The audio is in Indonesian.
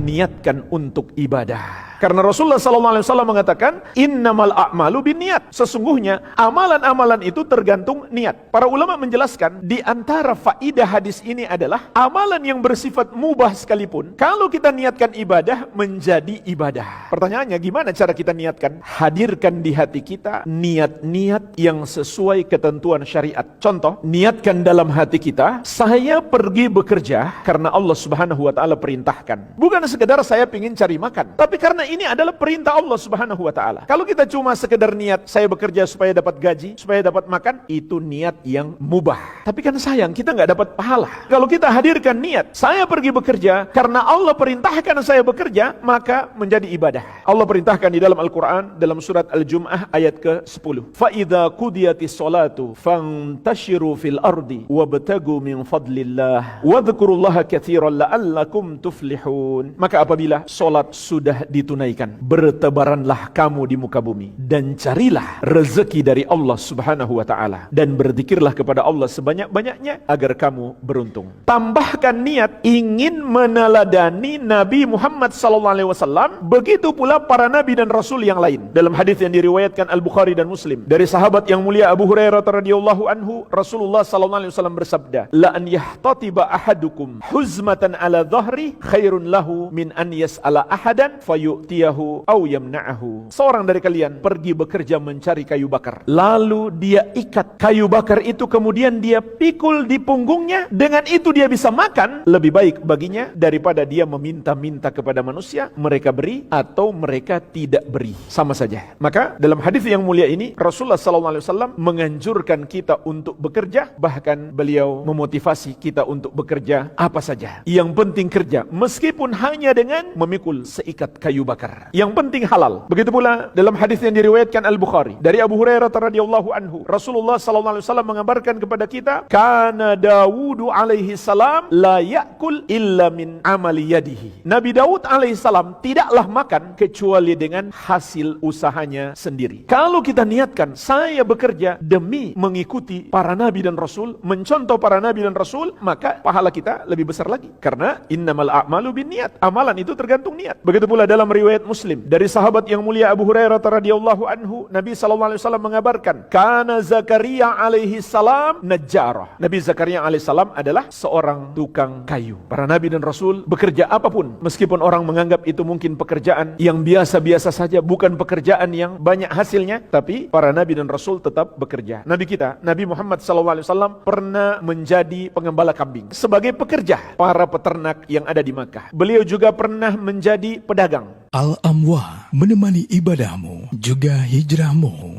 niatkan untuk ibadah. Karena Rasulullah SAW mengatakan, innamal a'malu binniyat. Sesungguhnya amalan-amalan itu tergantung niat. Para ulama menjelaskan, di antara faidah hadis ini adalah amalan yang bersifat mubah sekalipun, kalau kita niatkan ibadah, menjadi ibadah. Pertanyaannya, gimana cara kita niatkan? Hadirkan di hati kita niat-niat yang sesuai ketentuan syariat. Contoh, niatkan dalam hati kita, saya pergi bekerja karena Allah Subhanahu wa Ta'ala perintahkan. Bukan sekedar saya ingin cari makan, tapi karena ini adalah perintah Allah Subhanahu wa Ta'ala. Kalau kita cuma sekedar niat saya bekerja supaya dapat gaji, supaya dapat makan, itu niat yang mubah. Tapi kan sayang, kita nggak dapat pahala. Kalau kita hadirkan niat saya pergi bekerja karena Allah perintahkan saya bekerja, maka menjadi ibadah. Allah perintahkan di dalam Al-Quran, dalam surat Al-Jum'ah ayat ke-10, فَإِذَا قُدِيَتِ الصَّلَاةُ فَانْتَشِرُوا فِي الْأَرْضِ وَابْتَغُوا مِنْ فَضْلِ اللَّهِ وَاذْكُرُوا اللَّهَ كَثِيرًا لَعَلَّكُمْ تُفْلِحُونَ. Maka apabila solat sudah ditunaikan, bertebaranlah kamu di muka bumi dan carilah rezeki dari Allah Subhanahu wa Ta'ala, dan berzikirlah kepada Allah sebanyak-banyaknya agar kamu beruntung. Tambahkan niat ingin meneladani Nabi Muhammad SAW, begitu pula para nabi dan rasul yang lain. Dalam hadis yang diriwayatkan Al-Bukhari dan Muslim dari sahabat yang mulia Abu Hurairah radhiyallahu anhu, Rasulullah SAW bersabda, la an yahtatiba ahadukum huzmatan ala dhahri khairun lahu min an yas'ala ahadan fayu'tiyahu aw yamna'ahu. Seorang dari kalian pergi bekerja mencari kayu bakar, lalu dia ikat kayu bakar itu, kemudian dia pikul di punggungnya, dengan itu dia bisa makan, lebih baik baginya daripada dia meminta-minta kepada manusia, mereka beri atau mereka tidak beri, sama saja. Maka dalam hadis yang mulia ini Rasulullah SAW menganjurkan kita untuk bekerja, bahkan beliau memotivasi kita untuk bekerja apa saja, yang penting kerja, meskipun hanya dengan memikul seikat kayu bakar, yang penting halal. Begitu pula dalam hadis yang diriwayatkan Al-Bukhari dari Abu Hurairah radhiyallahu anhu, Rasulullah SAW mengabarkan kepada kita, kana Dawud alaihi salam la ya'kul illa min amali yadihi. Nabi Daud alaihi salam tidaklah makan kecuali dengan hasil usahanya sendiri. Kalau kita niatkan saya bekerja demi mengikuti para nabi dan rasul, mencontoh para nabi dan rasul, maka pahala kita lebih besar lagi. Karena innamal a'malu binniyat, amalan itu tergantung niat. Begitu pula dalam riwayat Muslim dari sahabat yang mulia Abu Hurairah radhiyallahu anhu, Nabi SAW mengabarkan, kana Zakaria alaihi salam najjarah. Nabi Zakaria alaihi salam adalah seorang tukang kayu. Para nabi dan rasul bekerja apapun, meskipun orang menganggap itu mungkin pekerjaan yang biasa-biasa saja, bukan pekerjaan yang banyak hasilnya, tapi para nabi dan rasul tetap bekerja. Nabi kita, Nabi Muhammad SAW pernah menjadi pengembala kambing sebagai pekerja para peternak yang ada di Makkah. Beliau juga pernah menjadi pedagang. Al-Amwah menemani ibadahmu juga hijrahmu.